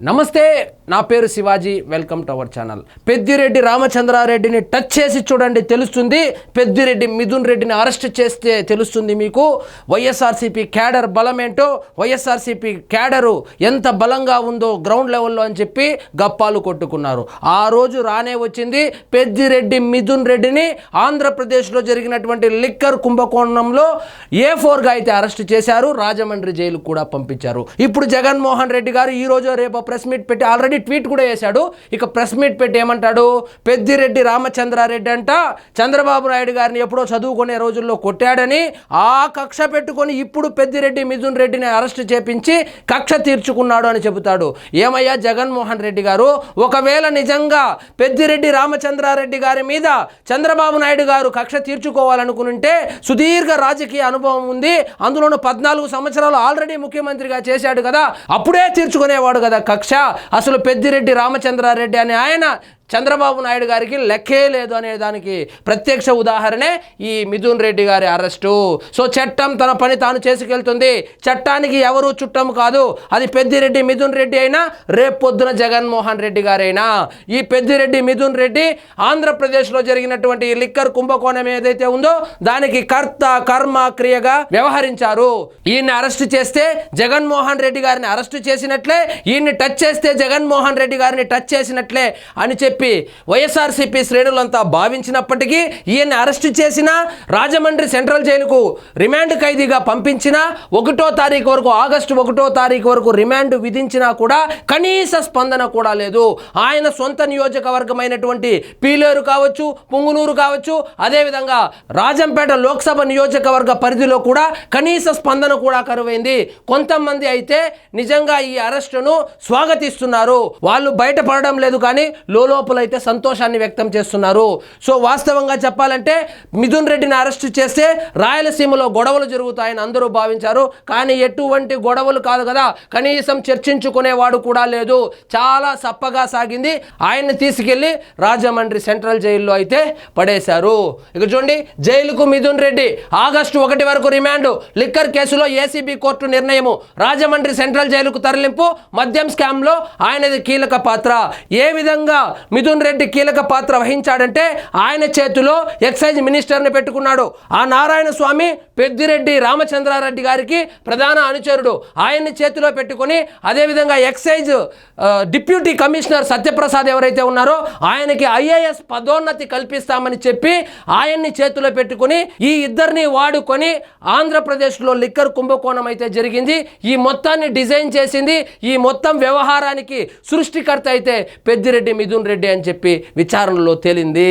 నమస్తే, నా పేరు Shivaji. Welcome to our channel. Peddireddy రామచంద్రారెడ్డిని టచ్ చేసి చూడండి, తెలుస్తుంది. పెద్దిరెడ్డి మిథున్ రెడ్డిని అరెస్ట్ చేస్తే తెలుస్తుంది మీకు వైఎస్ఆర్సీపీ క్యాడర్ బలమేంటో, వైఎస్ఆర్సీపీ క్యాడరు ఎంత బలంగా ఉందో గ్రౌండ్ లెవెల్లో అని చెప్పి గప్పాలు కొట్టుకున్నారు. ఆ రోజు రానే వచ్చింది. పెద్దిరెడ్డి మిథున్ రెడ్డిని ఆంధ్రప్రదేశ్లో జరిగినటువంటి లిక్కర్ కుంభకోణంలో A4గా అయితే అరెస్ట్ చేశారు, రాజమండ్రి జైలుకు కూడా పంపించారు. ఇప్పుడు జగన్మోహన్ రెడ్డి గారు ఈ రోజు రేపు ప్రెస్ మీట్ పెట్టి ఆల్రెడీ ట్వీట్ కూడా చేశాడు. ఇక ప్రెస్ మీట్ పెట్టి ఏమంటాడు, పెద్దిరెడ్డి రామచంద్రారెడ్డి అంట చంద్రబాబు నాయుడు గారిని ఎప్పుడో చదువుకునే రోజుల్లో కొట్టాడని, ఆ కక్ష పెట్టుకొని ఇప్పుడు పెద్దిరెడ్డి మిథున్ రెడ్డిని అరెస్ట్ చేపించి కక్ష తీర్చుకున్నాడు అని చెబుతాడు. ఏమయ్యా జగన్మోహన్ రెడ్డి గారు, ఒకవేళ నిజంగా పెద్దిరెడ్డి రామచంద్రారెడ్డి గారి మీద చంద్రబాబు నాయుడు గారు కక్ష తీర్చుకోవాలనుకుంటే సుదీర్ఘ రాజకీయ అనుభవం ఉంది, అందులోనూ 14 సంవత్సరాలు ఆల్రెడీ ముఖ్యమంత్రిగా చేశాడు కదా, అప్పుడే తీర్చుకునేవాడు కదా కక్ష. అసలు పెద్దిరెడ్డి రామచంద్రారెడ్డి అనే ఆయన చంద్రబాబు నాయుడు గారికి లెక్కే లేదు అనే దానికి ప్రత్యక్ష ఉదాహరణే ఈ మిథున్ రెడ్డి గారి అరెస్టు. సో చట్టం తన పని తాను చేసుకెళ్తుంది. చట్టానికి ఎవరు చుట్టం కాదు. అది పెద్దిరెడ్డి మిథున్ రెడ్డి అయినా, రేపొద్దున జగన్మోహన్ రెడ్డి గారైనా. ఈ పెద్దిరెడ్డి మిథున్ రెడ్డి ఆంధ్రప్రదేశ్లో జరిగినటువంటి లిక్కర్ కుంభకోణం ఏదైతే ఉందో దానికి కర్త కర్మ క్రియగా వ్యవహరించారు. ఈయన్ని అరెస్ట్ చేస్తే జగన్మోహన్ రెడ్డి గారిని అరెస్ట్ చేసినట్లే, ఈయన్ని టచ్ చేస్తే జగన్మోహన్ రెడ్డి గారిని టచ్ చేసినట్లే అని చెప్పి వైఎస్ఆర్సీపీ శ్రేణులంతా భావించినప్పటికీ, ఈయన్ని అరెస్ట్ చేసినా, రాజమండ్రి సెంట్రల్ జైలుకు రిమాండ్ ఖైదీగా పంపించినా, 1వ తారీఖు వరకు, ఆగస్టు 1వ తారీఖు వరకు రిమాండ్ విధించినా కూడా కనీస స్పందన కూడా లేదు. ఆయన సొంత నియోజకవర్గమైనటువంటి పీలేరు కావచ్చు, పుంగునూరు కావచ్చు, అదేవిధంగా రాజంపేట లోక్సభ నియోజకవర్గ పరిధిలో కూడా కనీస స్పందన కూడా కరువైంది. కొంతమంది అయితే నిజంగా ఈ అరెస్టును స్వాగతిస్తున్నారు. వాళ్ళు బయటపడడం లేదు, కానీ లోపలైతే సంతోషాన్ని వ్యక్తం చేస్తున్నారు. సో వాస్తవంగా చెప్పాలంటే మిథున్ రెడ్డిని అరెస్ట్ చేస్తే రాయలసీమలో గొడవలు జరుగుతాయని అందరూ భావించారు. కానీ ఎటువంటి గొడవలు కాదు కదా, కనీసం చర్చించుకునేవాడు కూడా లేదు. చాలా సప్పగా సాగింది. ఆయన్ని తీసుకెళ్లి రాజమండ్రి సెంట్రల్ జైల్లో అయితే పడేశారు. ఇక చూడండి, జైలుకు మిథున్ రెడ్డి ఆగస్టు 1 వరకు రిమాండ్. లిక్కర్ కేసులో ఏసీబీ కోర్టు నిర్ణయము. రాజమండ్రి సెంట్రల్ జైలుకు తరలింపు. మద్యం స్కామ్లో ఆయనది కీలక పాత్ర. ఏ విధంగా మిథున్ రెడ్డి కీలక పాత్ర వహించాడంటే, ఆయన చేతిలో ఎక్సైజ్ మినిస్టర్ని పెట్టుకున్నాడు. ఆ నారాయణ స్వామి పెద్దిరెడ్డి రామచంద్రారెడ్డి గారికి ప్రధాన అనుచరుడు. ఆయన్ని చేతిలో పెట్టుకుని, అదేవిధంగా ఎక్సైజ్ డిప్యూటీ కమిషనర్ సత్యప్రసాద్ ఎవరైతే ఉన్నారో ఆయనకి IAS పదోన్నతి కల్పిస్తామని చెప్పి ఆయన్ని చేతిలో పెట్టుకుని, ఈ ఇద్దరిని వాడుకొని ఆంధ్రప్రదేశ్లో లిక్కర్ కుంభకోణం అయితే జరిగింది. ఈ మొత్తాన్ని డిజైన్ చేసింది, ఈ మొత్తం వ్యవహారానికి సృష్టికర్త అయితే పెద్దిరెడ్డి మిథున్ రెడ్డి అని చెప్పి విచారణలో తేలింది.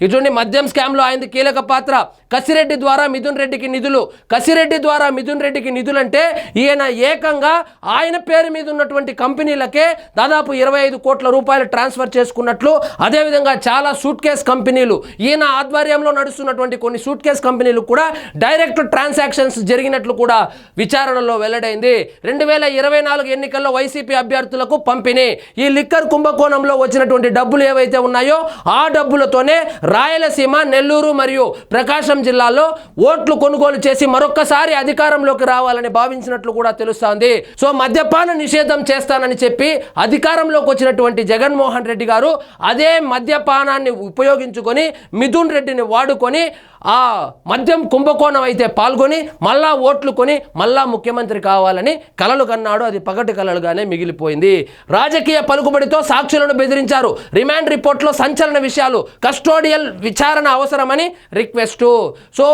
ఇటువంటి మద్యం స్కామ్లో ఆయనది కీలక పాత్ర. కసిరెడ్డి ద్వారా మిథున్ రెడ్డికి నిధులు. కసిరెడ్డి ద్వారా మిథున్ రెడ్డికి నిధులు అంటే, ఈయన ఏకంగా ఆయన పేరు మీద ఉన్నటువంటి కంపెనీలకే దాదాపు 25 కోట్ల రూపాయలు ట్రాన్స్ఫర్ చేసుకున్నట్లు, అదేవిధంగా చాలా సూట్ కేస్ కంపెనీలు, ఈయన ఆధ్వర్యంలో నడుస్తున్నటువంటి కొన్ని సూట్ కేస్ కంపెనీలు కూడా డైరెక్ట్ ట్రాన్సాక్షన్స్ జరిగినట్లు కూడా విచారణలో వెల్లడైంది. 2024 ఎన్నికల్లో వైసీపీ అభ్యర్థులకు పంపిణీ. ఈ లిక్కర్ కుంభకోణంలో వచ్చినటువంటి డబ్బులు ఏవైతే ఉన్నాయో ఆ డబ్బులతోనే రాయలసీమ, నెల్లూరు మరియు ప్రకాశం జిల్లాలో ఓట్లు కొనుగోలు చేసి మరొక్కసారి అధికారంలోకి రావాలని భావించినట్లు కూడా తెలుస్తోంది. సో మద్యపాన నిషేధం చేస్తానని చెప్పి అధికారంలోకి వచ్చినటువంటి జగన్మోహన్ రెడ్డి గారు అదే మద్యపానాన్ని ఉపయోగించుకొని మిథున్ రెడ్డిని వాడుకొని ఆ మద్యం కుంభకోణం అయితే పాల్గొని మళ్ళా ఓట్లు కొని మళ్ళా ముఖ్యమంత్రి కావాలని కలలు కన్నాడు. అది పగటి కలలుగానే మిగిలిపోయింది. రాజకీయ పలుకుబడితో సాక్షులను బెదిరించారు. రిమాండ్ రిపోర్ట్లో సంచలన విషయాలు. కస్టోడియల్ విచారణ అవసరమని రిక్వెస్టు. సో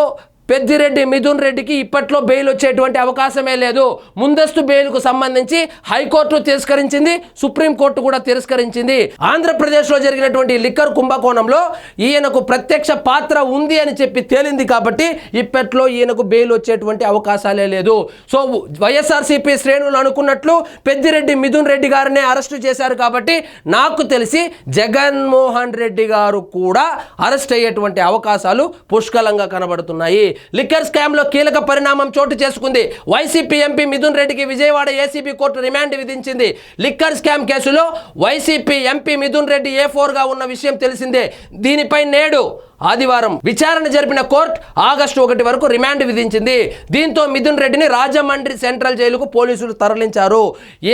పెద్దిరెడ్డి మిథున్ రెడ్డికి ఇప్పట్లో బెయిల్ వచ్చేటువంటి అవకాశమే లేదు. ముందస్తు బెయిల్కు సంబంధించి హైకోర్టు తిరస్కరించింది, సుప్రీంకోర్టు కూడా తిరస్కరించింది. ఆంధ్రప్రదేశ్లో జరిగినటువంటి లిక్కర్ కుంభకోణంలో ఈయనకు ప్రత్యక్ష పాత్ర ఉంది అని చెప్పి తేలింది కాబట్టి ఇప్పట్లో ఈయనకు బెయిల్ వచ్చేటువంటి అవకాశాలే లేదు. సో వైఎస్ఆర్సీపీ శ్రేణులు అనుకున్నట్లు పెద్దిరెడ్డి మిథున్ రెడ్డి గారినే అరెస్టు చేశారు కాబట్టి నాకు తెలిసి జగన్మోహన్ రెడ్డి గారు కూడా అరెస్ట్ అయ్యేటువంటి అవకాశాలు పుష్కలంగా కనబడుతున్నాయి. లిక్కర్ స్కామ్లో కీలక పరిణామం చోటు చేసుకుంది. వైసీపీ ఎంపీ మిథున్ రెడ్డికి విజయవాడ ఏసీబీ కోర్టు రిమాండ్ విధించింది. లిక్కర్ స్కామ్ కేసులో వైసీపీ ఎంపీ మిథున్ రెడ్డి A4గా ఉన్న విషయం తెలిసిందే. దీనిపై నేడు ఆదివారం విచారణ జరిపిన కోర్టు ఆగస్టు 1 వరకు రిమాండ్ విధించింది. దీంతో మిథున్ రెడ్డిని రాజమండ్రి సెంట్రల్ జైలుకు పోలీసులు తరలించారు.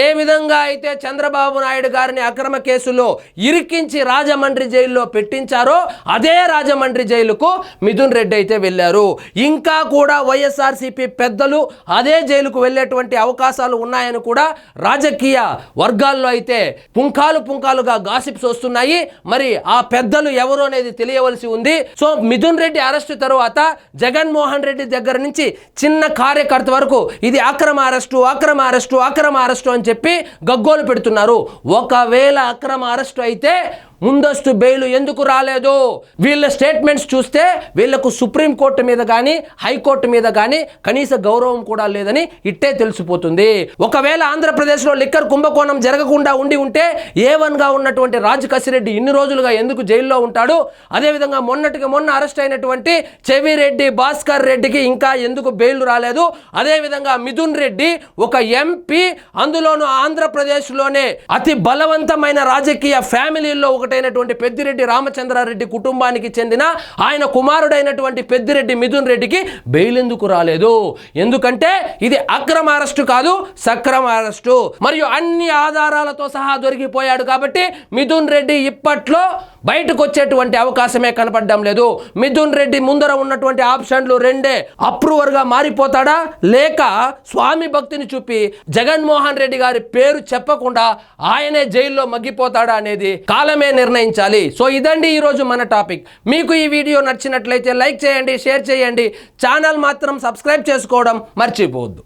ఏ విధంగా అయితే చంద్రబాబు నాయుడు గారిని అక్రమ కేసులో ఇరికించి రాజమండ్రి జైల్లో పెట్టించారో అదే రాజమండ్రి జైలుకు మిథున్ రెడ్డి అయితే వెళ్ళారు. ఇంకా కూడా వైఎస్ఆర్సీపీ పెద్దలు అదే జైలుకు వెళ్ళేటువంటి అవకాశాలు ఉన్నాయని కూడా రాజకీయ వర్గాల్లో అయితే పుంకాలుగా గాసిప్స్ వస్తున్నాయి. మరి ఆ పెద్దలు ఎవరు అనేది తెలియవలసి ఉంది. సో మిథున్ రెడ్డి అరెస్టు తరువాత జగన్మోహన్ రెడ్డి దగ్గర నుంచి చిన్న కార్యకర్త వరకు ఇది అక్రమ అరెస్టు అని చెప్పి గగ్గోలు పెడుతున్నారు. ఒకవేళ అక్రమ అరెస్టు అయితే ముందస్తు బెయిల్ ఎందుకు రాలేదు? వీళ్ళ స్టేట్మెంట్స్ చూస్తే వీళ్లకు సుప్రీంకోర్టు మీద కానీ హైకోర్టు మీద కానీ కనీస గౌరవం కూడా లేదని ఇట్టే తెలిసిపోతుంది. ఒకవేళ ఆంధ్రప్రదేశ్లో లిక్కర్ కుంభకోణం జరగకుండా ఉంటే A1గా ఉన్నటువంటి రాజ్ కసిరెడ్డి ఇన్ని రోజులుగా ఎందుకు జైల్లో ఉంటాడు? అదేవిధంగా మొన్న అరెస్ట్ అయినటువంటి చెవిరెడ్డి భాస్కర్ రెడ్డికి ఇంకా ఎందుకు బెయిల్ రాలేదు? అదేవిధంగా మిథున్ రెడ్డి ఒక MP, అందులోనూ ఆంధ్రప్రదేశ్లోనే అతి బలవంతమైన రాజకీయ ఫ్యామిలీల్లో ఒకటైనటువంటి పెద్దిరెడ్డి రామచంద్రారెడ్డి కుటుంబానికి చెందిన ఆయన కుమారుడైనటువంటి పెద్దిరెడ్డి మిథున్ రెడ్డికి బెయిల్ ఎందుకు రాలేదు? ఎందుకంటే ఇది అక్రమ అరెస్టు కాదు, సక్రమ అరెస్టు. మరియు అన్ని ఆధారాలతో సహా దొరికిపోయాడు కాబట్టి మిథున్ రెడ్డి ఇప్పట్లో బయటకు వచ్చేటువంటి అవకాశమే కనపడడం లేదు. మిథున్ రెడ్డి ముందర ఉన్నటువంటి ఆప్షన్లు రెండే. అప్రూవర్గా మారిపోతాడా, లేక స్వామి భక్తిని చూపి జగన్మోహన్ రెడ్డి గారి పేరు చెప్పకుండా ఆయనే జైల్లో మగ్గిపోతాడా అనేది కాలమే నిర్ణయించాలి. సో ఇదండి ఈరోజు మన టాపిక్. మీకు ఈ వీడియో నచ్చినట్లయితే లైక్ చేయండి, షేర్ చేయండి, ఛానల్ మాత్రం సబ్స్క్రైబ్ చేసుకోవడం మర్చిపోవద్దు.